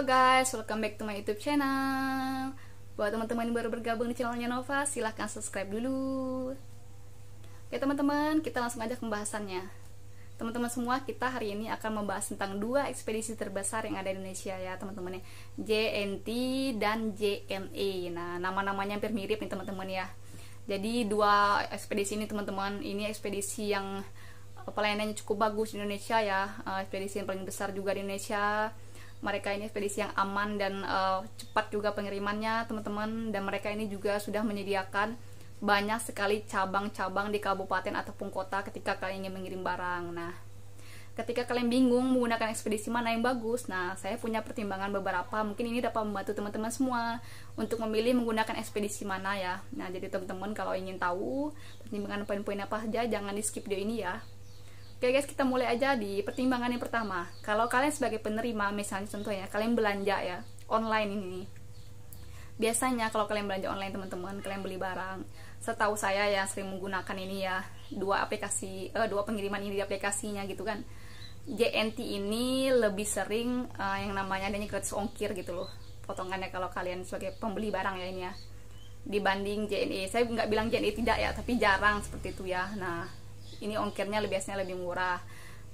Halo guys, welcome back to my YouTube channel. Buat teman-teman yang baru bergabung di channelnya Nova, silahkan subscribe dulu. Oke teman-teman, kita langsung aja ke pembahasannya. Teman-teman semua, kita hari ini akan membahas tentang dua ekspedisi terbesar yang ada di Indonesia ya teman-teman ya, JNT dan JNE. Nah, nama-namanya hampir mirip nih teman-teman ya. Jadi dua ekspedisi ini teman-teman, ini ekspedisi yang pelayanannya cukup bagus di Indonesia ya, ekspedisi yang paling besar juga di Indonesia. Mereka ini ekspedisi yang aman dan cepat juga pengirimannya teman-teman, dan mereka ini juga sudah menyediakan banyak sekali cabang-cabang di kabupaten ataupun kota ketika kalian ingin mengirim barang. Nah, ketika kalian bingung menggunakan ekspedisi mana yang bagus, nah saya punya pertimbangan beberapa, mungkin ini dapat membantu teman-teman semua untuk memilih menggunakan ekspedisi mana ya. Nah, jadi teman-teman kalau ingin tahu pertimbangan poin-poin apa saja, jangan di skip video ini ya. Oke guys, kita mulai aja di pertimbangan yang pertama. Kalau kalian sebagai penerima, misalnya contohnya kalian belanja ya online ini, biasanya kalau kalian belanja online teman-teman, kalian beli barang, setahu saya yang sering menggunakan ini ya, dua pengiriman ini di aplikasinya gitu kan. JNT ini lebih sering yang namanya adanya gratis ongkir gitu loh, potongannya kalau kalian sebagai pembeli barang ya ini ya, dibanding JNE. Saya nggak bilang JNE tidak ya, tapi jarang seperti itu ya. Nah, ini ongkirnya biasanya lebih murah.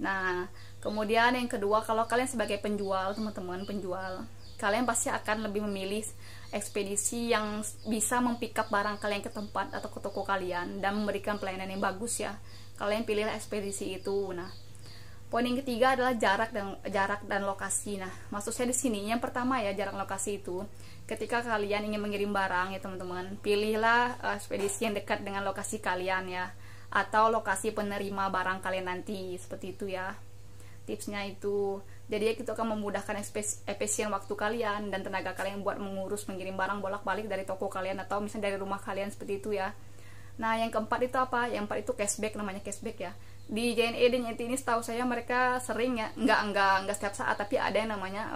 Nah, kemudian yang kedua, kalau kalian sebagai penjual teman-teman, kalian pasti akan lebih memilih ekspedisi yang bisa mempick up barang kalian ke tempat atau ke toko kalian dan memberikan pelayanan yang bagus ya. Kalian pilihlah ekspedisi itu. Nah, poin yang ketiga adalah jarak dan lokasi. Nah, maksud saya di sini yang pertama ya, jarak lokasi itu. Ketika kalian ingin mengirim barang ya teman-teman, pilihlah ekspedisi yang dekat dengan lokasi kalian ya, atau lokasi penerima barang kalian nanti, seperti itu ya tipsnya itu. Jadi itu akan memudahkan efisien waktu kalian dan tenaga kalian buat mengurus mengirim barang bolak-balik dari toko kalian atau misalnya dari rumah kalian, seperti itu ya. Nah, yang keempat itu apa? Yang keempat itu cashback, namanya cashback ya. Di JNE dan JNT ini setahu saya mereka sering ya, nggak setiap saat, tapi ada yang namanya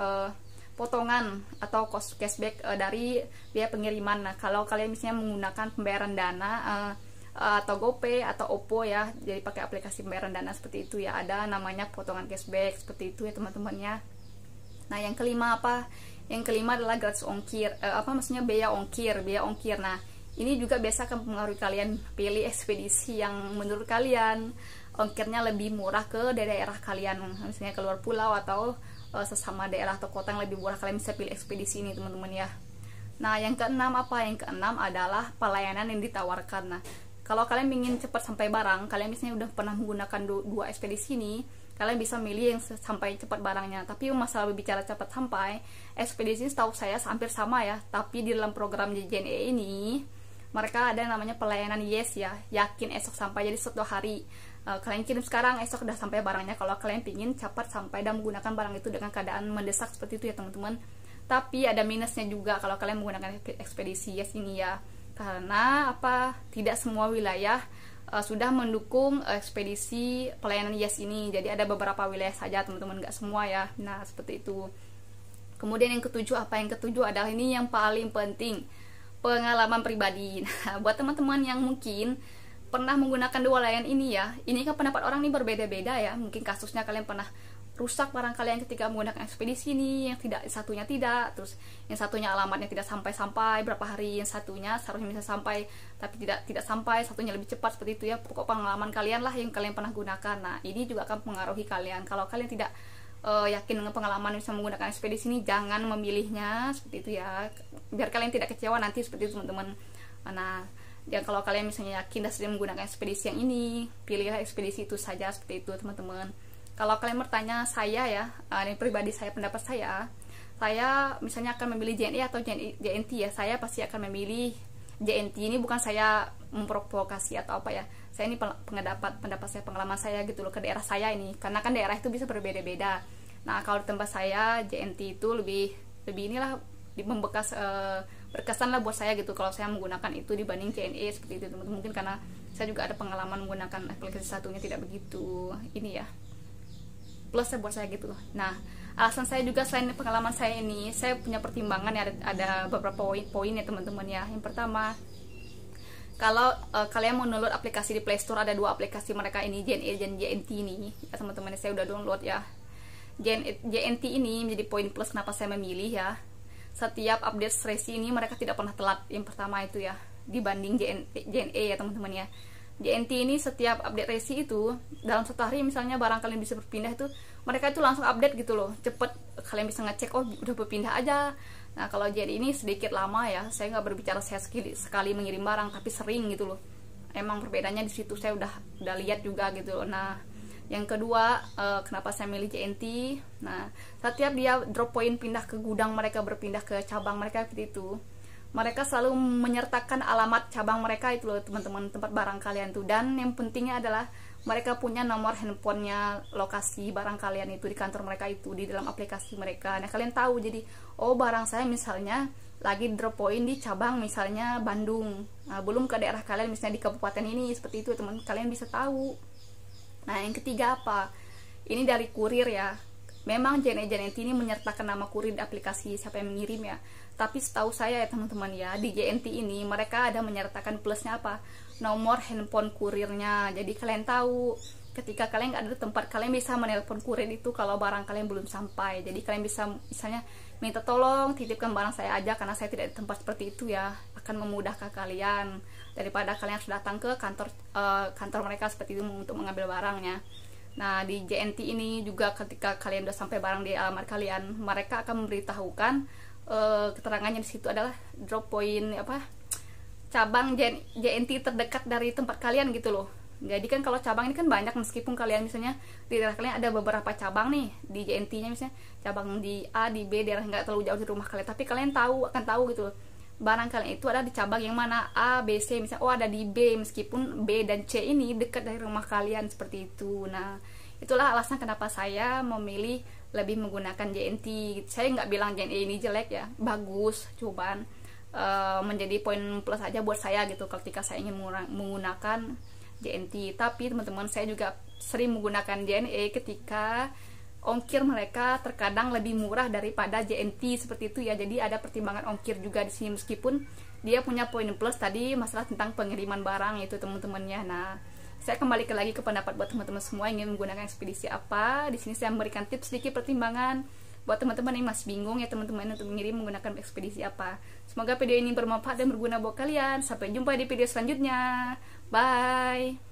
potongan atau cost cashback dari biaya pengiriman. Nah, kalau kalian misalnya menggunakan pembayaran dana atau GoPay atau OPPO ya, jadi pakai aplikasi pembayaran dana seperti itu ya, ada namanya potongan cashback seperti itu ya teman-teman ya. Nah, yang kelima apa? Yang kelima adalah gratis ongkir, maksudnya biaya ongkir. Nah, ini juga biasa akan mempengaruhi kalian pilih ekspedisi yang menurut kalian ongkirnya lebih murah ke daerah kalian, misalnya keluar pulau atau sesama daerah atau kota yang lebih murah, kalian bisa pilih ekspedisi ini teman-teman ya. Nah, yang keenam apa? Yang keenam adalah pelayanan yang ditawarkan. Nah, kalau kalian ingin cepat sampai barang, kalian misalnya udah pernah menggunakan dua ekspedisi ini, kalian bisa milih yang sampai cepat barangnya. Tapi masalah berbicara cepat sampai, ekspedisi setahu saya hampir sama ya, tapi di dalam program JNE ini mereka ada namanya pelayanan yes ya, yakin esok sampai. Jadi suatu hari kalian kirim sekarang, esok udah sampai barangnya, kalau kalian ingin cepat sampai dan menggunakan barang itu dengan keadaan mendesak seperti itu ya teman-teman. Tapi ada minusnya juga kalau kalian menggunakan ekspedisi yes ini ya, karena apa? Tidak semua wilayah sudah mendukung ekspedisi pelayanan yes ini. Jadi ada beberapa wilayah saja teman-teman, nggak semua ya. Nah, seperti itu. Kemudian yang ketujuh apa? Yang ketujuh adalah ini yang paling penting, pengalaman pribadi. Nah, buat teman-teman yang mungkin pernah menggunakan dua layanan ini ya, ini kan pendapat orang ini berbeda-beda ya. Mungkin kasusnya kalian pernah rusak barang kalian ketika menggunakan ekspedisi ini, yang satunya tidak, terus yang satunya alamatnya tidak sampai berapa hari, yang satunya seharusnya bisa sampai tapi tidak sampai, satunya lebih cepat, seperti itu ya. Pokok pengalaman kalian lah yang kalian pernah gunakan. Nah, ini juga akan mempengaruhi kalian. Kalau kalian tidak yakin dengan pengalaman bisa menggunakan ekspedisi ini, jangan memilihnya, seperti itu ya, biar kalian tidak kecewa nanti, seperti itu teman-teman. Nah, dan kalau kalian misalnya yakin dan sering menggunakan ekspedisi yang ini, pilihlah ekspedisi itu saja, seperti itu teman-teman. Kalau kalian bertanya saya ya, ini pribadi saya, pendapat saya misalnya akan memilih JNE atau JNT ya, saya pasti akan memilih JNT. Ini bukan saya memprovokasi atau apa ya, saya ini pendapat saya, pengalaman saya gitu loh ke daerah saya ini, karena kan daerah itu bisa berbeda-beda. Nah, kalau di tempat saya JNT itu lebih inilah membekas, berkesan lah buat saya gitu kalau saya menggunakan itu dibanding JNE, seperti itu teman-teman. Mungkin karena saya juga ada pengalaman menggunakan aplikasi satunya tidak begitu ini ya, plusnya buat saya gitu. Nah, alasan saya juga selain pengalaman saya ini, saya punya pertimbangan ya, ada beberapa poin ya teman-teman ya. Yang pertama, kalau kalian mau download aplikasi di Play Store, ada dua aplikasi mereka ini, JNE dan JNT ini ya teman-teman, saya udah download ya. JNT ini menjadi poin plus kenapa saya memilih ya. Setiap update resi ini mereka tidak pernah telat. Yang pertama itu ya, dibanding JNE ya teman-teman ya. JNT ini setiap update resi itu dalam 1 hari misalnya barang kalian bisa berpindah itu, mereka itu langsung update gitu loh, cepet, kalian bisa ngecek oh udah berpindah aja. Nah kalau JNE ini sedikit lama ya, saya nggak berbicara saya sekali mengirim barang, tapi sering gitu loh. Emang perbedaannya di situ, saya udah lihat juga gitu loh. Nah yang kedua, kenapa saya milih JNT, nah setiap dia drop point pindah ke gudang mereka, berpindah ke cabang mereka seperti itu, mereka selalu menyertakan alamat cabang mereka itu loh teman-teman, tempat barang kalian tuh. Dan yang pentingnya adalah mereka punya nomor handphonenya, lokasi barang kalian itu di kantor mereka itu, di dalam aplikasi mereka. Nah kalian tahu, jadi oh barang saya misalnya lagi drop point di cabang misalnya Bandung, nah, belum ke daerah kalian misalnya di kabupaten ini, seperti itu teman, kalian bisa tahu. Nah yang ketiga apa, ini dari kurir ya. Memang JNT ini menyertakan nama kurir di aplikasi siapa yang mengirim ya. Tapi setahu saya ya teman-teman ya, di JNT ini mereka ada menyertakan plusnya apa? Nomor handphone kurirnya. Jadi kalian tahu ketika kalian nggak ada di tempat, kalian bisa menelpon kurir itu kalau barang kalian belum sampai. Jadi kalian bisa misalnya minta tolong titipkan barang saya aja karena saya tidak di tempat, seperti itu ya. Akan memudahkan kalian daripada kalian harus datang ke kantor mereka seperti itu untuk mengambil barangnya. Nah di JNT ini juga ketika kalian udah sampai barang di alamat kalian, mereka akan memberitahukan keterangannya di situ adalah drop point apa, cabang JNT terdekat dari tempat kalian gitu loh. Jadi kan kalau cabang ini kan banyak, meskipun kalian misalnya di daerah kalian ada beberapa cabang nih di JNT-nya, misalnya cabang di A, di B, daerah nggak terlalu jauh di rumah kalian, tapi kalian akan tahu gitu loh, barang kalian itu ada di cabang yang mana, A, B, C, misalnya oh ada di B, meskipun B dan C ini dekat dari rumah kalian, seperti itu. Nah itulah alasan kenapa saya memilih lebih menggunakan JNT. Saya nggak bilang JNT ini jelek ya, bagus, cuman menjadi poin plus aja buat saya gitu ketika saya ingin menggunakan JNT. Tapi teman-teman, saya juga sering menggunakan JNE ketika ongkir mereka terkadang lebih murah daripada JNT, seperti itu ya. Jadi ada pertimbangan ongkir juga di sini, meskipun dia punya poin plus tadi masalah tentang pengiriman barang itu teman-temannya. Nah saya kembali lagi ke pendapat buat teman-teman semua yang ingin menggunakan ekspedisi apa. Di sini saya memberikan tips sedikit pertimbangan buat teman-teman yang masih bingung ya teman-teman untuk mengirim menggunakan ekspedisi apa. Semoga video ini bermanfaat dan berguna buat kalian. Sampai jumpa di video selanjutnya. Bye.